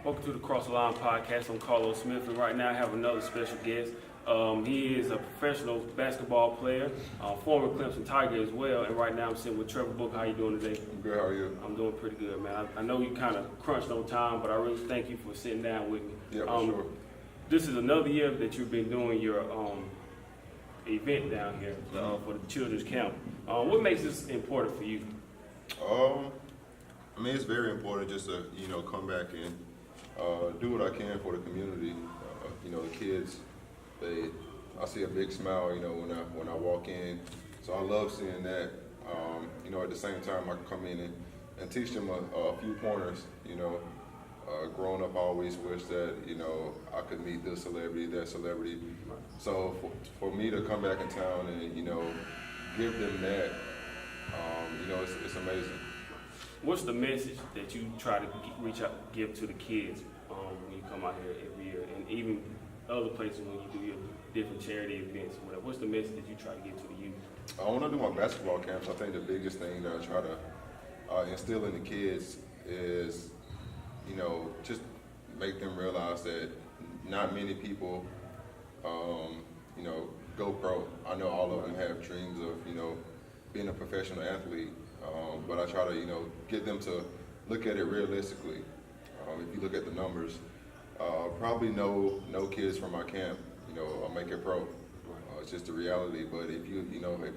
Welcome to the Cross the Line podcast. I'm Carlos Smith, and right now I have another special guest. He is a professional basketball player, former Clemson Tiger as well, and right now I'm sitting with Trevor Booker. How you doing today? I'm good. How are you? I'm doing pretty good, man. I know you kind of crunched on time, but I really thank you for sitting down with me. Yeah, for sure. This is another year that you've been doing your event down here for the children's camp. What makes this important for you? I mean, it's very important just to, come back and do what I can for the community. The kids, I see a big smile, when I walk in. So I love seeing that. At the same time, I can come in and teach them a few pointers. Growing up, I always wish that, I could meet this celebrity, that celebrity. So for me to come back in town and, give them that, it's amazing. What's the message that you try to give to the kids when you come out here every year, and even other places when you do your different charity events or whatever? What's the message that you try to give to the youth? When I do my basketball camps, I think the biggest thing that I try to instill in the kids is, just make them realize that not many people, go pro. I know all of them have dreams of, being a professional athlete, but I try to, get them to look at it realistically. If you look at the numbers, probably no kids from my camp, make it pro. It's just the reality. But if you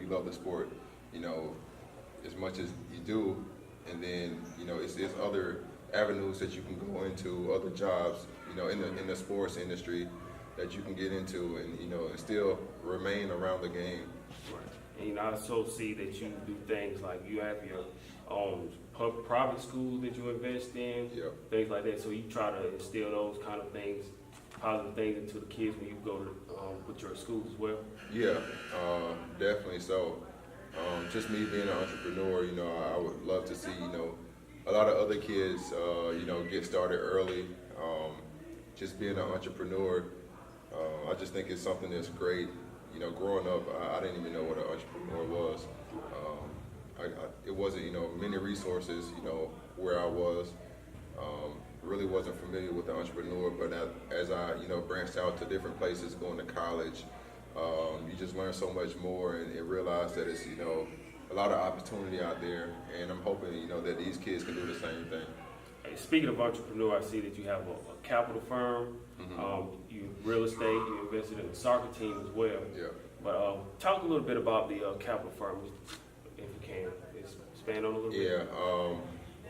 love the sport, as much as you do, and then it's other avenues that you can go into, other jobs, in the sports industry that you can get into, and still remain around the game. Right. And I also see that you do things like you have your own private schools that you invest in, things like that. So you try to instill those kind of things, positive things into the kids when you go to with your schools as well. Yeah, definitely. So just me being an entrepreneur, I would love to see, a lot of other kids, get started early. Just being an entrepreneur, I just think it's something that's great. Growing up, I didn't even know what an entrepreneur was. It wasn't, many resources, where I was. Really wasn't familiar with the entrepreneur, but as I, branched out to different places, going to college, you just learn so much more and realize that it's, a lot of opportunity out there, and I'm hoping, that these kids can do the same thing. Hey, speaking of entrepreneur, I see that you have a capital firm, you real estate, you invested in a soccer team as well. Yeah. But talk a little bit about the capital firm, if you can. Expand on it a little bit. Yeah.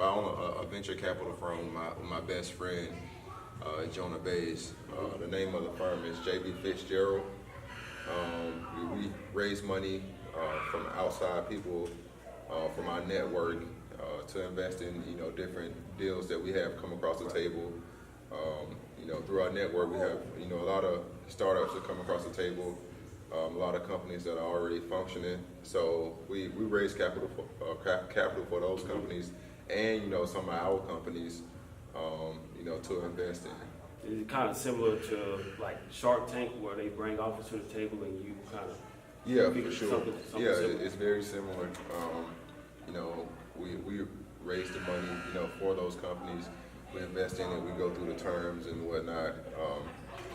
I own a venture capital firm with my best friend, Jonah Bays. The name of the firm is JB Fitzgerald. We raise money from outside people, from our network, to invest in different deals that we have come across the table. Through our network, we have a lot of startups that come across the table, a lot of companies that are already functioning. So we raise capital for those companies, and some of our companies, to invest in. Is it kind of similar to like Shark Tank, where they bring offers to the table and you kind of for sure. Something yeah, similar? It's very similar. We raise the money, for those companies. We invest in it. We go through the terms and whatnot.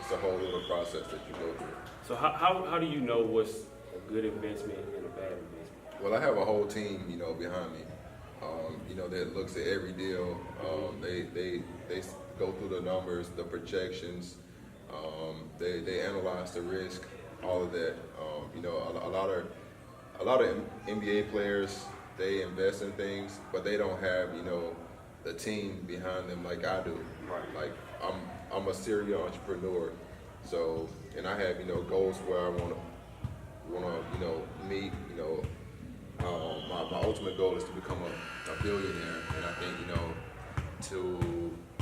It's a whole little process that you go through. So how do you know what's a good investment and a bad investment? Well, I have a whole team, behind me, that looks at every deal. They go through the numbers, the projections. They analyze the risk, all of that. A lot of NBA players, they invest in things, but they don't have, the team behind them like I do. Right. Like I'm a serial entrepreneur, so and I have goals where I want to meet. My ultimate goal is to become a billionaire, and I think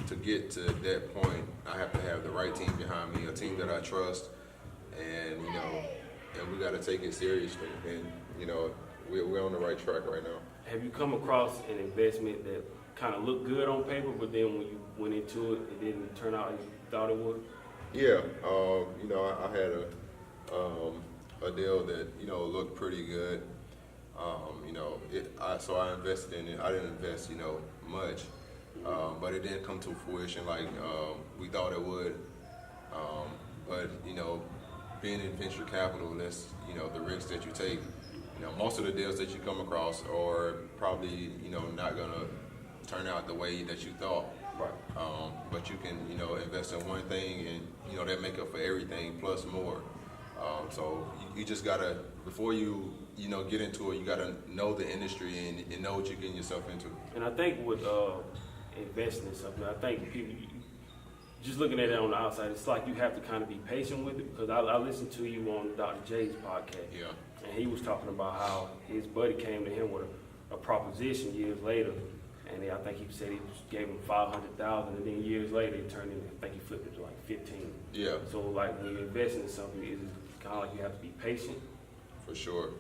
to get to that point, I have to have the right team behind me, a team that I trust, and and we got to take it seriously, and we're on the right track right now. Have you come across an investment that kind of looked good on paper, but then when you went into it, it didn't turn out as you thought it would? Yeah, I had a deal that looked pretty good. So I invested in it. I didn't invest much, but it didn't come to fruition like we thought it would. But being in venture capital, that's the risks that you take. Most of the deals that you come across are probably not gonna turn out the way that you thought. Right. But you can invest in one thing and that make up for everything plus more. So you just gotta, before you get into it, you gotta know the industry and know what you're getting yourself into. And I think with investing in something, I think people, just looking at it on the outside, it's like you have to kind of be patient with it, because I listened to you on Dr. J's podcast. Yeah. And he was talking about how his buddy came to him with a proposition years later, and I think he said he gave him $500,000, and then years later it turned into, I think he flipped it to like 15. Yeah. So like when you invest in something, it's kind of like you have to be patient. For sure.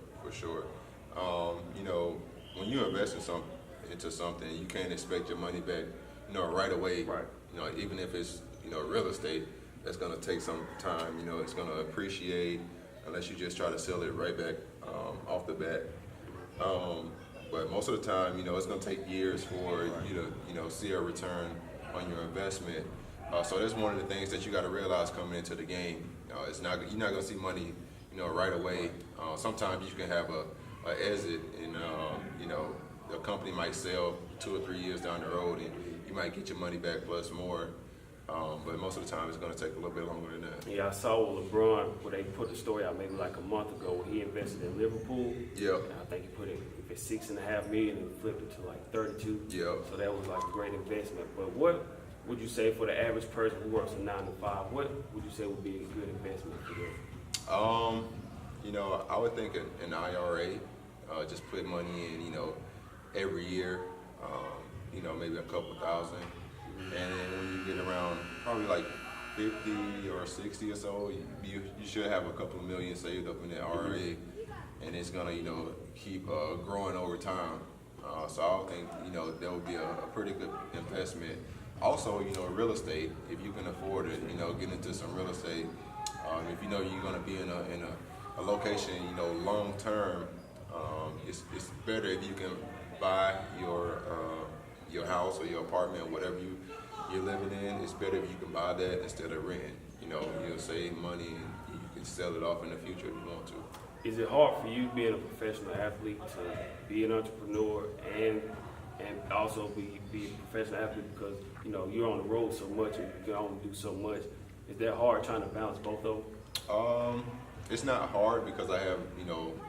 When you invest into something, you can't expect your money back, right away. Right. Even if it's real estate, that's gonna take some time. It's gonna appreciate unless you just try to sell it right back off the bat. But most of the time, it's gonna take years for you to see a return on your investment. So that's one of the things that you got to realize coming into the game. You're not gonna see money, right away. Sometimes you can have a exit, and the company might sell 2 or 3 years down the road, and you might get your money back plus more. But most of the time, it's going to take a little bit longer than that. Yeah, I saw with LeBron where they put the story out maybe like a month ago where he invested in Liverpool. Yep. And I think he put it for $6.5 million and flipped it to like 32. Yep. So that was like a great investment. But what would you say for the average person who works a 9 to 5? What would you say would be a good investment for them? I would think an IRA. Just put money in, every year. Maybe a couple thousand. And then when you get around probably like 50 or 60 or so, you should have a couple of million saved up in the IRA, and it's gonna keep growing over time. So I think that would be a pretty good investment. Also, real estate, if you can afford it, get into some real estate. If you're gonna be in a location, long term, it's better if you can buy your house or your apartment, whatever you're living in. It's better if you can buy that instead of renting. You'll save money and you can sell it off in the future if you want to. Is it hard for you being a professional athlete to be an entrepreneur and also be a professional athlete, because you're on the road so much and you can only do so much? Is that hard trying to balance both of them? It's not hard because I have,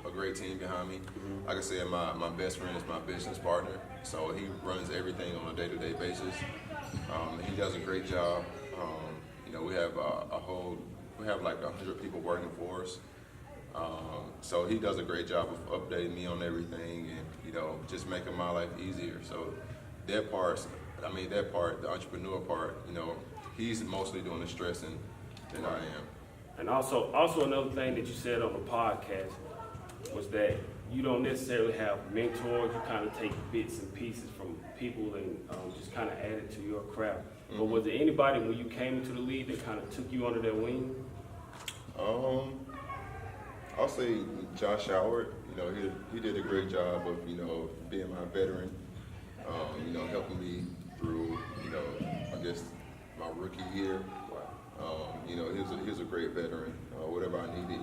a great team behind me. Like I said, my best friend is my business partner, so he runs everything on a day-to-day basis. He does a great job. We have like 100 people working for us. So he does a great job of updating me on everything and, just making my life easier. So that part, the entrepreneur part, he's mostly doing the stressing than I am. And also another thing that you said on the podcast was that you don't necessarily have mentors. You kind of take bits and pieces from people and just kind of add it to your craft. Mm-hmm. But was there anybody when you came into the league that kind of took you under their wing? I'll say Josh Howard. He did a great job of being my veteran. Helping me through I guess my rookie year. He was a great veteran. Whatever I needed,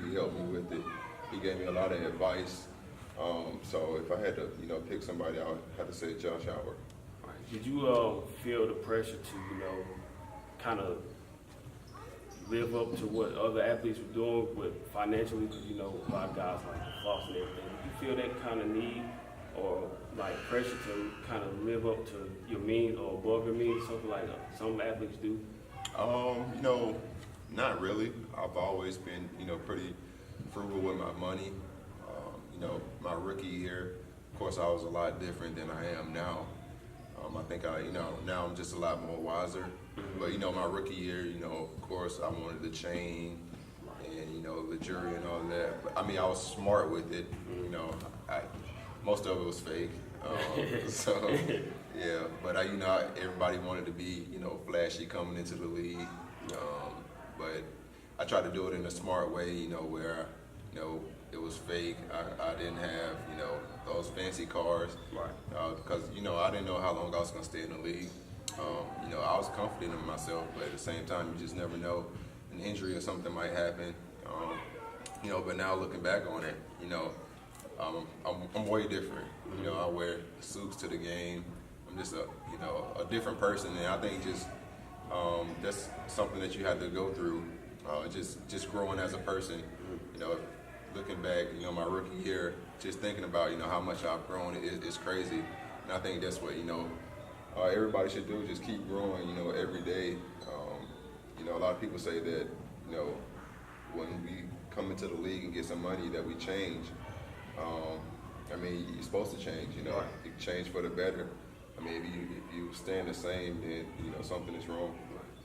he helped me with it. He gave me a lot of advice. So if I had to, pick somebody, I would have to say Josh Howard. Right. Did you feel the pressure to, kind of live up to what other athletes were doing with financially? Because, a lot of guys like the floss and everything. Did you feel that kind of need or like pressure to kind of live up to your means or above your means, something like some athletes do? Not really. I've always been, pretty frugal with my money. My rookie year, of course, I was a lot different than I am now. I think now I'm just a lot more wiser. But, my rookie year, of course, I wanted the chain and, the jury and all that. But, I was smart with it. Most of it was fake. So, yeah. But, everybody wanted to be, flashy coming into the league. But I tried to do it in a smart way, where, it was fake. I didn't have, you know, those fancy cars. Right. Because, you know, I didn't know how long I was going to stay in the league. You know, I was confident in myself, but at the same time, you just never know. An injury or something might happen. You know, but now looking back on it, you know, I'm way different. You know, I wear suits to the game. I'm just a different person, and I think just that's something that you have to go through. Just growing as a person. You know, looking back, you know, my rookie year, just thinking about, you know, how much I've grown, it's crazy. And I think that's what, you know, everybody should do, just keep growing, you know, every day. You know, a lot of people say that, you know, when we come into the league and get some money that we change. I mean, you're supposed to change, you know, you change for the better. I mean, if you stand the same, then, you know, something is wrong.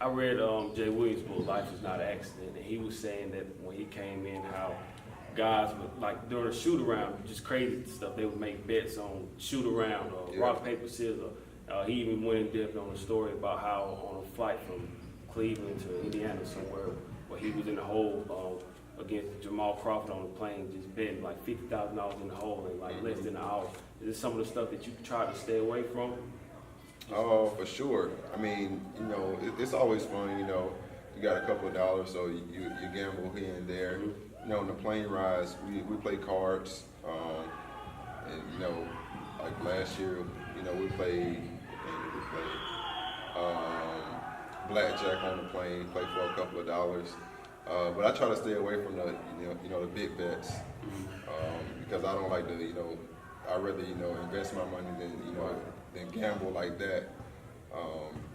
I read Jay Williams' book, Life is Not an Accident, and he was saying that when he came in, how guys would, like during a shoot around, just crazy stuff, they would make bets on shoot around or rock, paper, scissors. He even went in depth on a story about how on a flight from Cleveland to Indiana somewhere, where he was in the hole against Jamal Crawford on the plane, just betting like $50,000 in the hole in like less than an hour. Is this some of the stuff that you try to stay away from? Oh, for sure. I mean, you know, it's always fun, you know. You got a couple of dollars, so you gamble here and there. You know, on the plane rides, we play cards. And, you know, like last year, you know, we played blackjack on the plane, played for a couple of dollars. But I try to stay away from the, you know, the big bets because I don't like to, you know, I'd rather, you know, invest my money than gamble like that.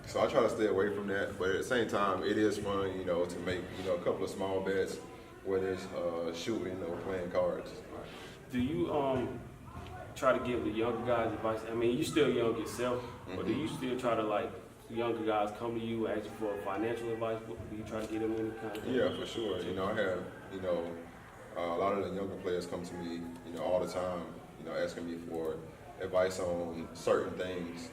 So I try to stay away from that. But at the same time, it is fun, you know, to make, you know, a couple of small bets, whether it's shooting or playing cards. Do you try to give the younger guys advice? I mean, you're still young yourself, but do you still try to, like, younger guys come to you, ask you for financial advice? Do you try to get them any kind of? Yeah, for sure. You know, I have, you know, a lot of the younger players come to me, you know, all the time, you know, asking me for advice on certain things.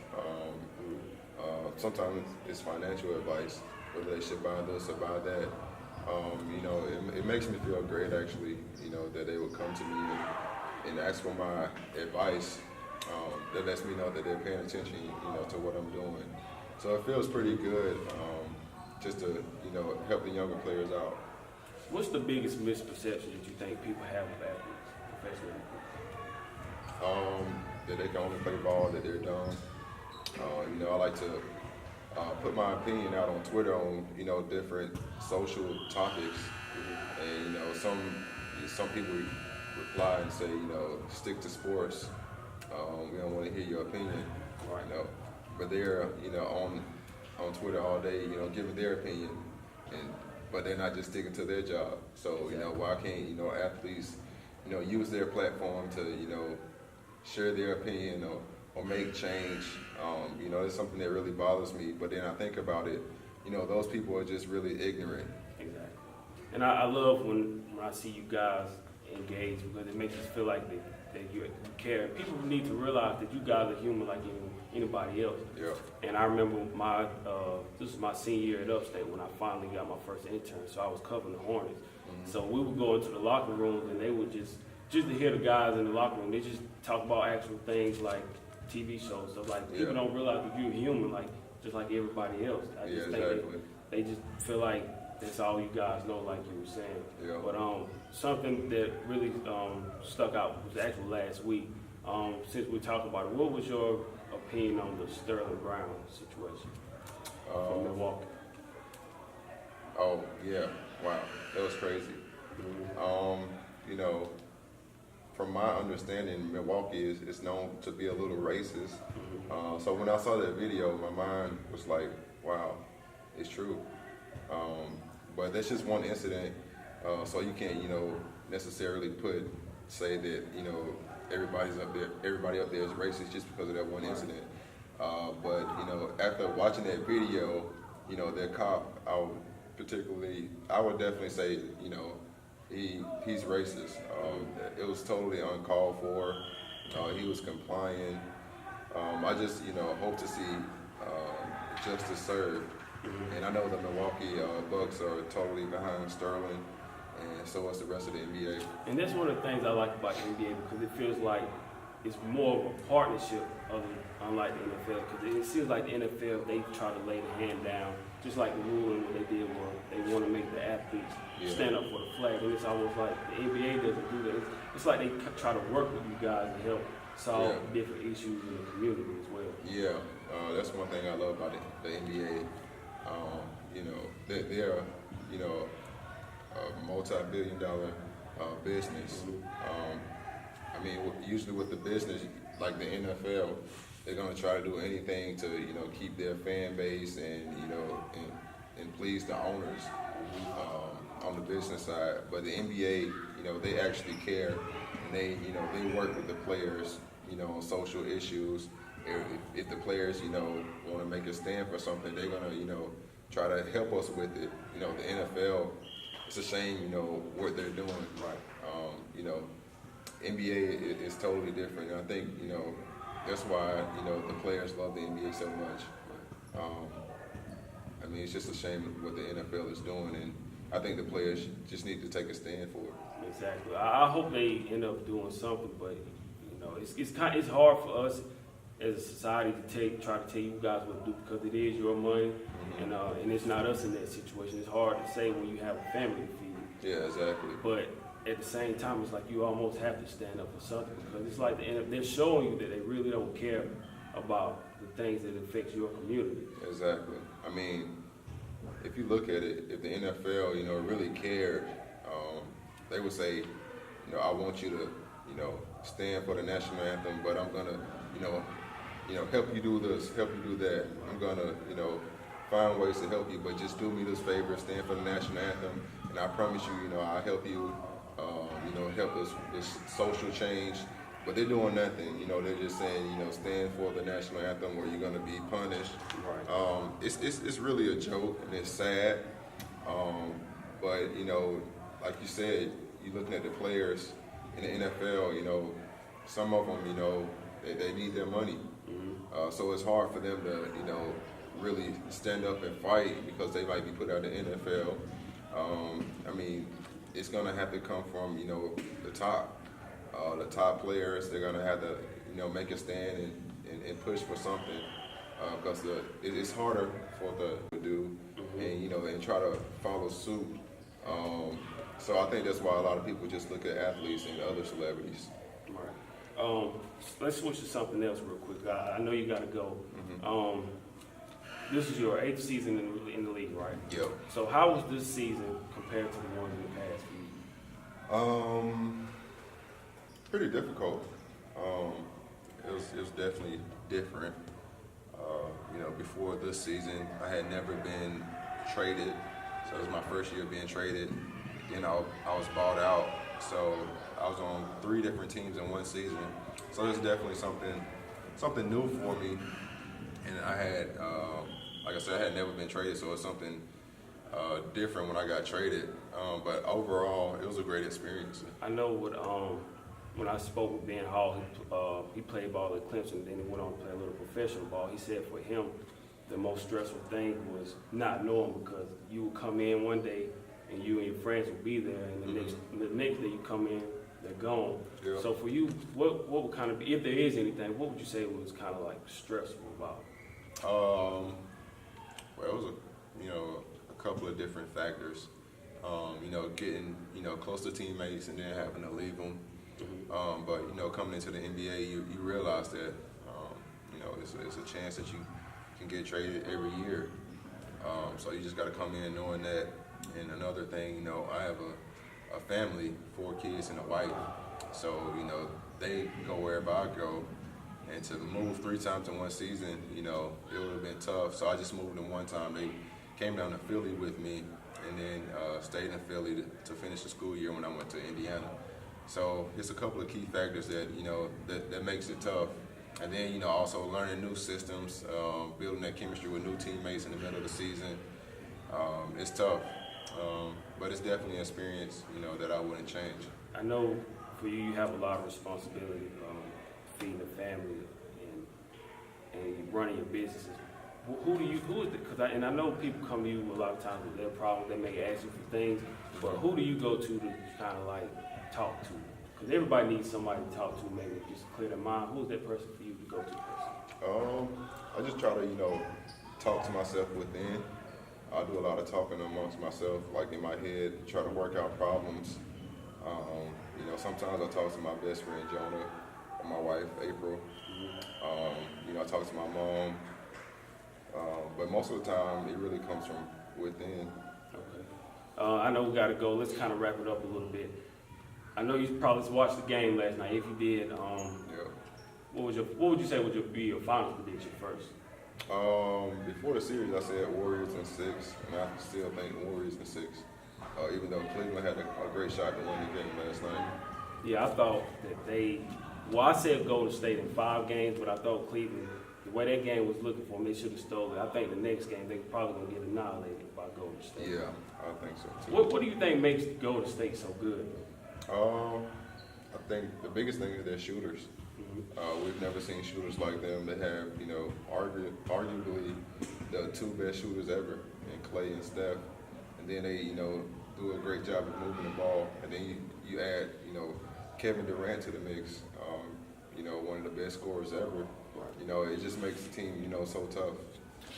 Sometimes it's financial advice, whether they should buy this or buy that. You know, it makes me feel great, actually, you know, that they would come to me and ask for my advice. That lets me know that they're paying attention, you know, to what I'm doing. So it feels pretty good just to, you know, help the younger players out. What's the biggest misperception that you think people have of athletes, professional athletes? That they can only play ball, that they're dumb. You know, I like to put my opinion out on Twitter on, you know, different social topics. And, you know, some people reply and say, you know, stick to sports. We don't want to hear your opinion, you know. But they're, you know, on Twitter all day, you know, giving their opinion, but they're not just sticking to their job. So, you know, why can't, you know, athletes, you know, use their platform to, you know, share their opinion or make change? You know, it's something that really bothers me. But then I think about it, you know, those people are just really ignorant. Exactly. And I love when I see you guys engage, because it makes us feel like that you care. People need to realize that you guys are human like anybody else. Yeah. And I remember this was my senior year at Upstate when I finally got my first intern. So I was covering the Hornets. So we would go into the locker rooms and they would just to hear the guys in the locker room, they just talk about actual things like TV shows, stuff like people don't realize that you're human, like just like everybody else. I just think they just feel like that's all you guys know, like you were saying. Yeah. But something that really stuck out was actually last week. Since we talked about it, what was your opinion on the Sterling Brown situation from Milwaukee? Oh yeah, wow, that was crazy. You know, from my understanding, Milwaukee is known to be a little racist. So when I saw that video, my mind was like, wow, it's true. But that's just one incident, so you can't, you know, necessarily say that, you know, everybody up there is racist just because of that one incident. But, you know, after watching that video, you know, that cop, I would definitely say, you know, he's racist. It was totally uncalled for. He was complying. I just, you know, hope to see justice served. And I know the Milwaukee Bucks are totally behind Sterling. and so is the rest of the NBA. And that's one of the things I like about the NBA because it feels like it's more of a partnership, unlike the NFL. Because it seems like the NFL, they try to lay the hand down, just like the ruling what they did was they want to make the athletes stand up for the flag. And it's almost like the NBA doesn't do that. It's like they try to work with you guys to help solve different issues in the community as well. Yeah, that's one thing I love about the NBA. You know, they're you know, a multi-billion-dollar business. I mean, usually with the business, like the NFL, they're gonna try to do anything to, you know, keep their fan base and, you know, and please the owners on the business side. But the NBA, you know, they actually care, and they, you know, they work with the players, you know, on social issues. If the players, you know, want to make a stand for something, they're gonna, you know, try to help us with it. You know, the NFL, it's a shame, you know, what they're doing. Right. You know, NBA is totally different. And I think, you know, that's why, you know, the players love the NBA so much. I mean, it's just a shame what the NFL is doing, and I think the players just need to take a stand for it. Exactly. I hope they end up doing something, but you know, it's hard for us as a society to try to tell you guys what to do because it is your money, and it's not us in that situation. It's hard to say when you have a family to feed. Yeah, exactly. But at the same time, it's like you almost have to stand up for something because it's like they're showing you that they really don't care about the things that affect your community. Exactly. I mean, if you look at it, if the NFL, you know, really cared, they would say, you know, I want you to, you know, stand for the national anthem, but I'm gonna, you know, help you do this, help you do that. I'm gonna, you know, find ways to help you, but just do me this favor, stand for the national anthem, and I promise you, you know, I'll help you, you know, help this social change. But they're doing nothing, you know, they're just saying, you know, stand for the national anthem or you're gonna be punished. Right. It's really a joke and it's sad. But, you know, like you said, you're looking at the players in the NFL, you know, some of them, you know, they need their money. Mm-hmm. So it's hard for them to, you know, really stand up and fight because they might be put out of the NFL. I mean, it's gonna have to come from, you know, the top. The top players, they're gonna have to, you know, make a stand and push for something because it's harder for the to do, and you know, and try to follow suit. So I think that's why a lot of people just look at athletes and other celebrities. Right. Let's switch to something else real quick. I know you got to go. Mm-hmm. This is your 8th season in the league, right? Yep. So how was this season compared to the ones in the past few? Pretty difficult. It was definitely different. You know, before this season, I had never been traded, so it was my first year being traded. You know, I was bought out, so I was on 3 different teams in one season. So it was definitely something new for me. And I had, like I said, I had never been traded, so it's something different when I got traded. But overall, it was a great experience. I know when I spoke with Ben Hall, he played ball at Clemson, then he went on to play a little professional ball. He said for him, the most stressful thing was not knowing because you would come in one day and you and your friends would be there, and the next day you come in, they're gone. Yeah. So for you, what would kind of be, if there is anything, what would you say was kind of like stressful about? Well, it was a couple of different factors. You know, getting, you know, close to teammates and then having to leave them. Mm-hmm. But, you know, coming into the NBA, you realize that, you know, it's a chance that you can get traded every year. So you just got to come in knowing that. And another thing, you know, I have a family, 4 kids and a wife. So, you know, they go wherever I go. And to move 3 times in one season, you know, it would have been tough. So I just moved them one time. They came down to Philly with me and then stayed in Philly to finish the school year when I went to Indiana. So it's a couple of key factors that, you know, that makes it tough. And then, you know, also learning new systems, building that chemistry with new teammates in the middle of the season. It's tough, but it's definitely an experience, you know, that I wouldn't change. I know for you have a lot of responsibility feeding the family and running your businesses. who is it? And I know people come to you a lot of times with their problems, they may ask you for things, but who do you go to kind of like talk to? Because everybody needs somebody to talk to, maybe just to clear their mind. Who's that person for you to go to? I just try to, talk to myself within. I do a lot of talking amongst myself, like in my head, try to work out problems. Sometimes I talk to my best friend, Jonah, or my wife, April. I talk to my mom. But most of the time, it really comes from within. Okay. I know we got to go. Let's kind of wrap it up a little bit. I know you probably watched the game last night. If you did, what would you say would be your final prediction first? Before the series, I said Warriors in 6, and I still think Warriors in 6. Even though Cleveland had a great shot to win the game last night. Yeah, I thought that I said Golden State in 5 games, but I thought Cleveland, the way that game was looking for them, they should have stolen it. I think the next game, they're probably going to get annihilated by Golden State. Yeah, I think so too. What do you think makes Golden State so good? I think the biggest thing is their shooters. We've never seen shooters like them. They have, arguably the 2 best shooters ever, in Clay and Steph. And then they, do a great job of moving the ball. And then you add, Kevin Durant to the mix, one of the best scorers ever. It just makes the team, so tough.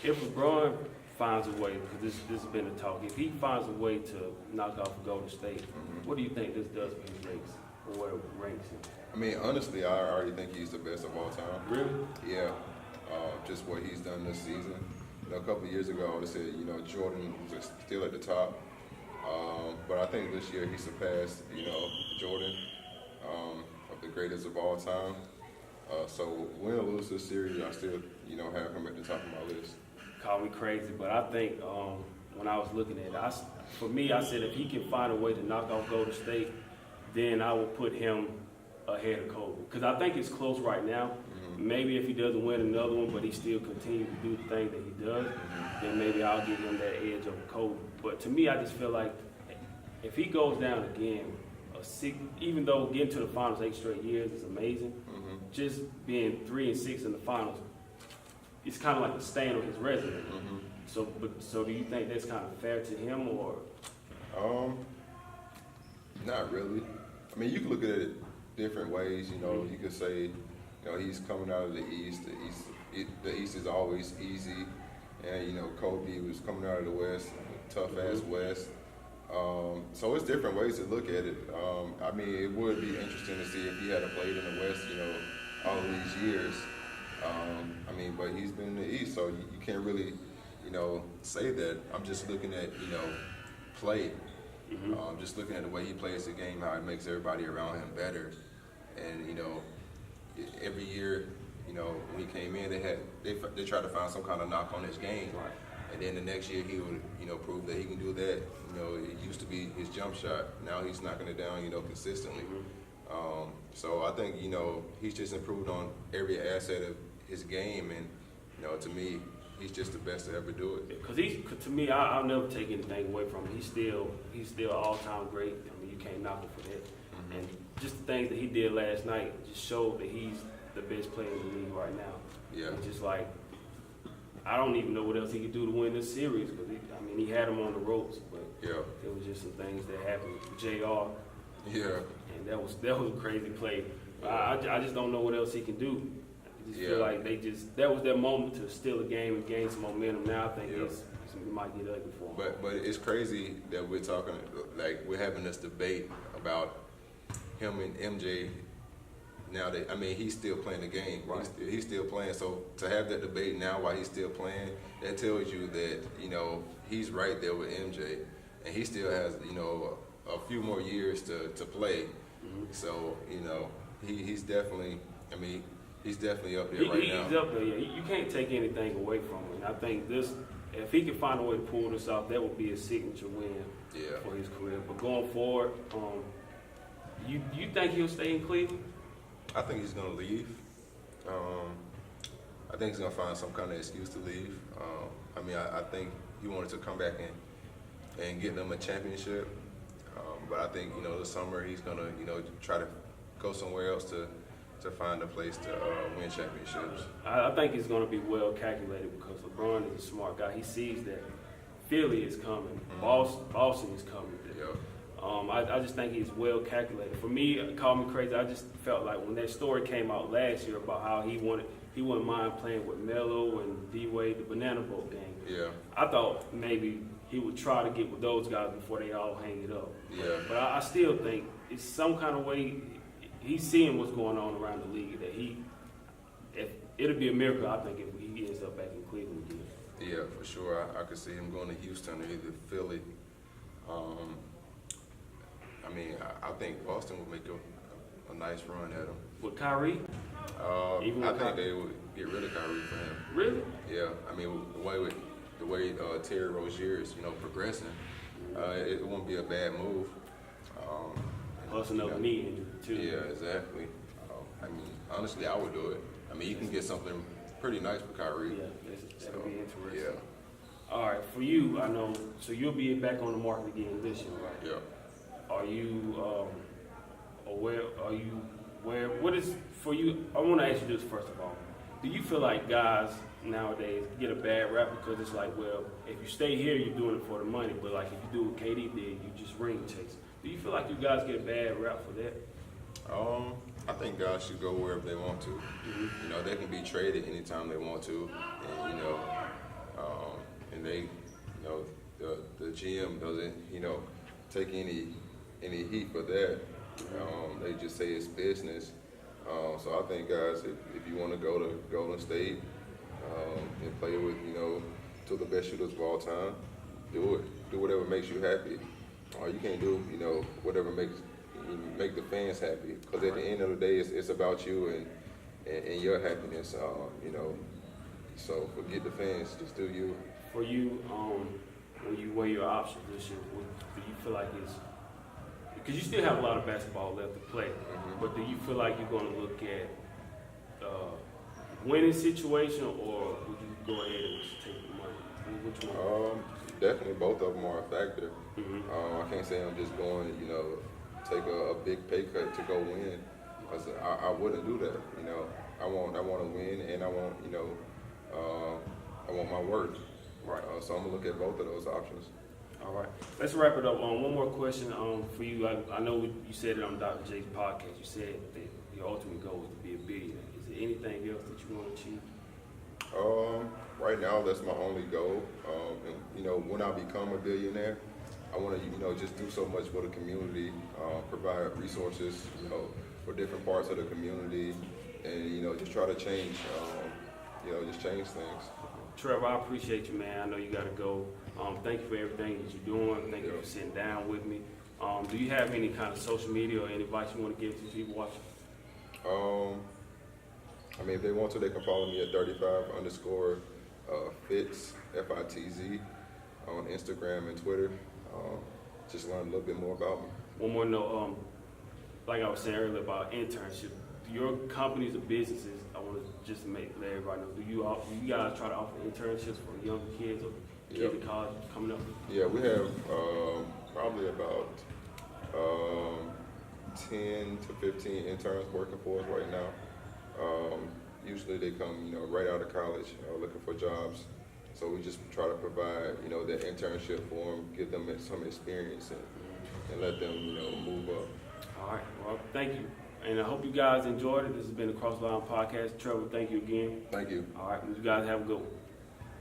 If LeBron finds a way, because this has been a talk, if he finds a way to knock off Golden State, what do you think this does for his ranks, or where it ranks him? I mean, honestly, I already think he's the best of all time. Really? Yeah. Just what he's done this season. A couple of years ago, I would have said, Jordan was still at the top. But I think this year he surpassed, Jordan, of the greatest of all time. So win or lose this series, I still, have him at the top of my list. Call me crazy, but I think when I was looking at it, for me, I said if he can find a way to knock off Golden State, then I will put him ahead of Kobe. Because I think it's close right now. Maybe if he doesn't win another one, but he still continues to do the thing that he does, then maybe I'll give him that edge over Kobe. But to me, I just feel like if he goes down again, even though getting to the finals 8 straight years is amazing, just being 3 and 6 in the finals, it's kind of like a stain on his resume. So do you think that's kind of fair to him, or? Not really. I mean, you can look at it different ways. You could say, he's coming out of the East. The East is always easy, and Kobe was coming out of the West, tough ass West. So it's different ways to look at it. I mean, it would be interesting to see if he had played in the West, all these years. But he's been in the East, so you can't really, say that. I'm just looking at, play. Just looking at the way he plays the game, how it makes everybody around him better. And, every year, when he came in, they tried to find some kind of knock on his game. Right. And then the next year he would, prove that he can do that. It used to be his jump shot. Now he's knocking it down, consistently. So I think, he's just improved on every asset of his game. And, to me, he's just the best to ever do it. Because to me, I'll never take anything away from him. He's still an all-time great. I mean, you can't knock him for that. And just the things that he did last night just showed that he's the best player in the league right now. Yeah. It's just like, I don't even know what else he could do to win this series, because he had him on the ropes, but it was just some things that happened with JR. Yeah. And that was a crazy play. I just don't know what else he can do. I just feel like that was their moment to steal a game and gain some momentum. Now I think it might get ugly for him. But it's crazy that we're having this debate about him and MJ. Now he's still playing the game. Right. He's still playing. So to have that debate now while he's still playing, that tells you that he's right there with MJ, and he still has a few more years to play. So he's definitely. He's definitely up there right now. He's up there. Yeah. You can't take anything away from him. And I think if he can find a way to pull this off, that would be a signature win for his career. But going forward, you think he'll stay in Cleveland? I think he's going to leave. I think he's going to find some kind of excuse to leave. I think he wanted to come back and get them a championship. But I think, this summer he's going to, try to go somewhere else to, to find a place to win championships. I think it's going to be well calculated because LeBron is a smart guy. He sees that Philly is coming, Boston is coming. Yep. I just think he's well calculated. For me, it called me crazy. I just felt like when that story came out last year about how he wouldn't mind playing with Melo and D-Wade, the Banana Boat game. Yeah. I thought maybe he would try to get with those guys before they all hang it up. Yeah. But I still think it's some kind of way he's seeing what's going on around the league that it'll be a miracle, I think, if he ends up back in Cleveland again. Yeah, for sure. I could see him going to Houston or either Philly. I think Boston would make a nice run at him. With Kyrie? I think they would get rid of Kyrie for him. Really? Yeah. I mean, the way Terry Rozier is, progressing, it won't be a bad move. Plus another knee injury, too. Yeah, exactly. Honestly, I would do it. You can get something pretty nice for Kyrie. Yeah, that'll be interesting. Yeah. All right, for you, I know, so you'll be back on the market again this year, right? Yeah. Are you what is, for you, I want to ask you this first of all. Do you feel like guys nowadays get a bad rap because it's like, well, if you stay here, you're doing it for the money, but like if you do what KD did, you just ring chase. Do you feel like you guys get a bad rap for that? I think guys should go wherever they want to. Mm-hmm. They can be traded anytime they want to, and they, the GM doesn't, take any heat for that. They just say it's business. So I think, guys, if you want to go to Golden State and play with, two of the best shooters of all time, do it. Do whatever makes you happy. Or you can't do, whatever make the fans happy. Because at the end of the day, it's about you and your happiness. So forget the fans. Just do you. For you, when you weigh your options this year, do you feel like it's, because you still have a lot of basketball left to play, but do you feel like you're going to look at winning situation, or would you go ahead and just take the money? Which one? Definitely both of them are a factor. I can't say I'm just going, take a big pay cut to go win, because I wouldn't do that. I want to win, and I want my worth. Right. So I'm gonna look at both of those options. All right. Let's wrap it up. One more question for you. I know you said it on Dr. J's podcast. You said that your ultimate goal is to be a billionaire. Is there anything else that you want to achieve? Right now, that's my only goal. And when I become a billionaire, I want to, just do so much for the community, provide resources, for different parts of the community, and just try to change, just change things. Trevor, I appreciate you, man. I know you got to go. Thank you for everything that you're doing. Thank you for sitting down with me. Do you have any kind of social media or any advice you want to give to people watching? If they want to, they can follow me at 35_Fitz, FITZ, on Instagram and Twitter. Just learn a little bit more about me. One more note, like I was saying earlier about internship. Your companies or businesses, I want to just let everybody know, do you guys try to offer internships for young kids or kids in college coming up? Yeah, we have probably about 10 to 15 interns working for us right now. Usually they come, right out of college, looking for jobs. So we just try to provide, that internship for them, give them some experience and let them, move up. All right. Well, thank you. And I hope you guys enjoyed it. This has been the Cross Line Podcast. Trevor, thank you again. Thank you. All right. You guys have a good one.